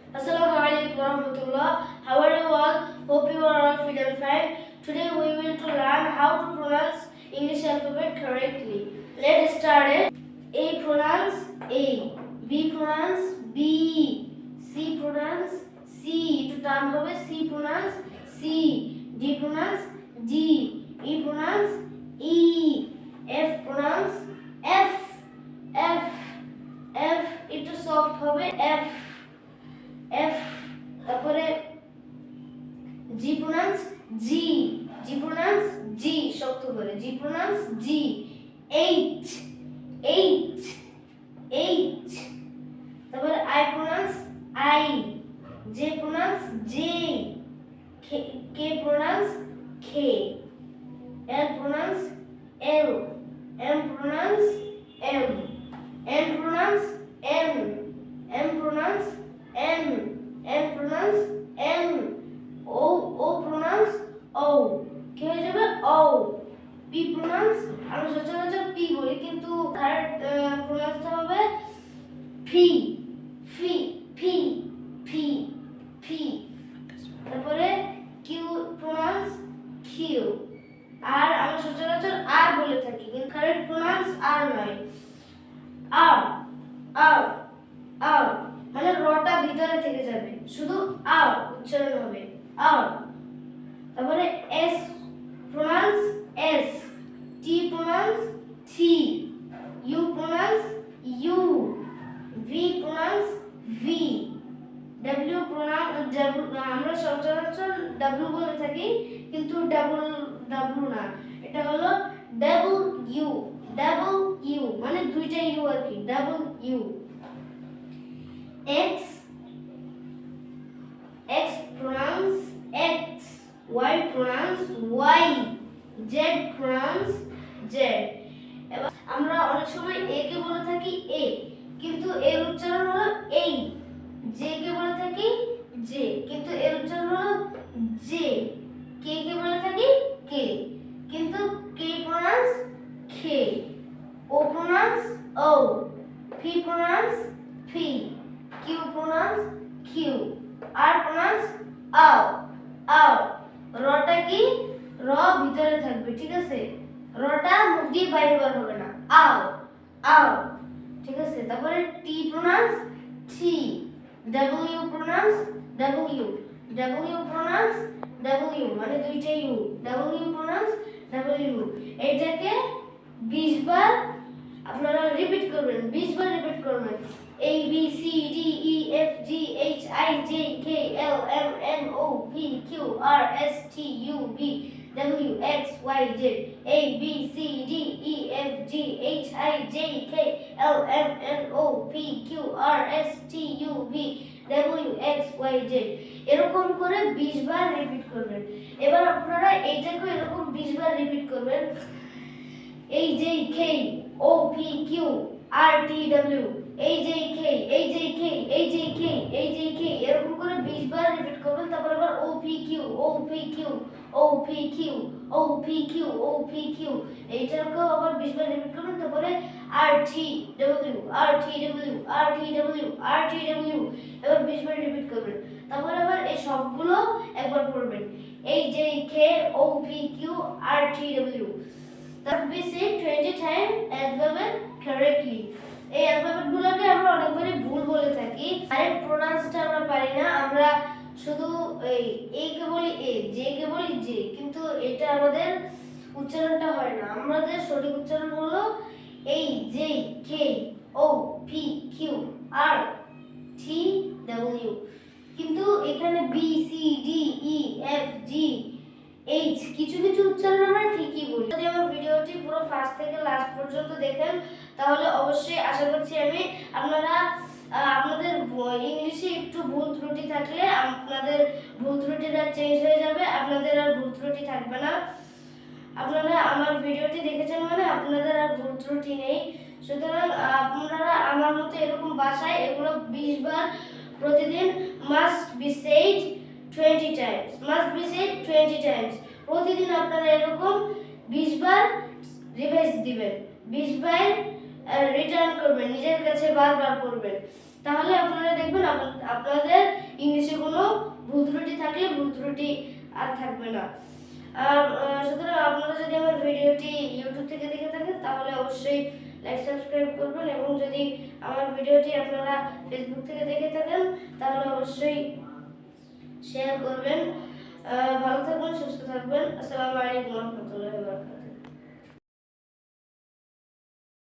Assalamualaikum warahmatullah. How are you all? Hope you are all fit and fine. Today we will to learn how to pronounce English alphabet correctly. Let's start it. A pronounce A. B pronounce B. C pronounce C. To টান হবে C pronounce C. D pronounce D. E pronounce E. F pronounce F. F. F. একটু soft হবে F. F তারপরে G pronounce G. G pronounce G শক্ত করে G pronounce G. H. H. H তারপরে I pronounce I. J pronounce J. K pronounce K. L pronounce L. M pronounce M. N pronounce N. M pronounce N. N pronounce N. O pronounce O. কি হয়ে যাবে O. P pronounce আমরা সচরাচর P বলি কিন্তু correct প্রনাউন্সটা হবে P. P. তারপরে Q pronounce Q. আর আমরা সচরাচর R বলে থাকি কিন্তু কারেক্ট প্রনাউন্স R নয় R. মানে রটা ভিতরে থেকে যাবে শুধু আর উচ্চারণ হবে আর তারপরে S pronounce S T pronounce T U pronounce U V pronounce V W pronounce আমরা সচরাচর ডব্লিউ বলে থাকি কিন্তু ডাবল না এটা হলো ডাবল ইউ মানে দুইটা ইউ আর কি double you X pronounce X. Y pronounce Y. Z pronounce Z. এবার আমরা অনেক সময় A কে বলে থাকি A কিন্তু এর উচ্চারণ হলো এই J কে বলে থাকি J কিন্তু এর উচ্চারণ হলো J K কে বলে থাকি K কিন্তু K pronounce K O pronounce O P pronounce P Q pronounce Q R pronounce আও রটা কি র ভিতরে থাকবে ঠিক আছে রটা মুখ দিয়ে বাইরে বার হবে না আও ঠিক আছে তারপরে T pronounce T W pronounce W pronounce W মানে দুইটা U W pronounce W এটাকে 20 বার আপনারা রিপিট করবেন 20 বার রিপিট করবেন A B C D E F G H I J K L M N O P Q R S T U V W X Y Z A B C D E F G H I J K L M N O P Q R S T U V W X Y Z এরকম করে 20 বার repeat করবেন এবার আপনারা এইটাকে এরকম 20 বার repeat করবেন A J K O P Q R T W AJK এরকম করে 20 বার রিপিট করবেন তারপর আবার OPQ এইটাকেও আবার 20 বার রিপিট করবেন তারপরে RTW এবার 20 বার রিপিট করবেন তারপর আবার এই সবগুলো একবার পড়বেন AJK OPQ RTW that we say 20 times alphabet correctly এই অ্যালফাবেটগুলোকে আমরা অনেকবারই ভুল বলে থাকি কারেক্ট প্রোনাউন্সটা আমরা পারি না আমরা শুধু এ কে বলি এ জে কে বলি জে কিন্তু এটা আমাদের উচ্চারণটা হয় না আমাদের সঠিক উচ্চারণ হলো এই J K O P Q R T W কিন্তু এখানে B C D E F G H কিছু উচ্চারণ আমরা ঠিকই বলি যদি আমার ভিডিওটি পুরো ফার্স্ট থেকে লাস্ট পর্যন্ত দেখেন তাহলে অবশ্যই আশা করছি আমি আপনাদের ইংলিশে একটু ভুল ত্রুটি থাকলে আপনাদের ভুল ত্রুটিটা চেঞ্জ হয়ে যাবে আপনাদের আর ভুল ত্রুটি থাকবে না আপনারা আমার ভিডিওটি দেখেছেন মানে আপনাদের আর ভুল ত্রুটি নেই সুতরাং আপনারা আমার মতো এরকম ভাষায় এগুলো 20 বার প্রতিদিন must be said 20 times প্রতিদিন আপনারা এরকম 20 বার রিভাইজ দিবেন 20 বার রিটার্ন করবেন নিজের কাছে বারবার করবেন তাহলে আপনারা দেখবেন আপনাদের ইংলিশে কোনো ভুল ত্রুটি থাকলে ভুল ত্রুটি আর থাকবে না। আর সুতরাং আপনারা যদি আমার ভিডিওটি ইউটিউব থেকে দেখে থাকেন তাহলে অবশ্যই লাইক সাবস্ক্রাইব করবেন, এবং যদি আমার ভিডিওটি আপনারা ফেসবুক থেকে দেখে থাকেন তাহলে অবশ্যই শেয়ার করবেন। ভালো থাকবেন, সুস্থ থাকবেন। আসসালামু আলাইকুম ওয়া রাহমাতুল্লাহি ওয়া বারাকাতুহু।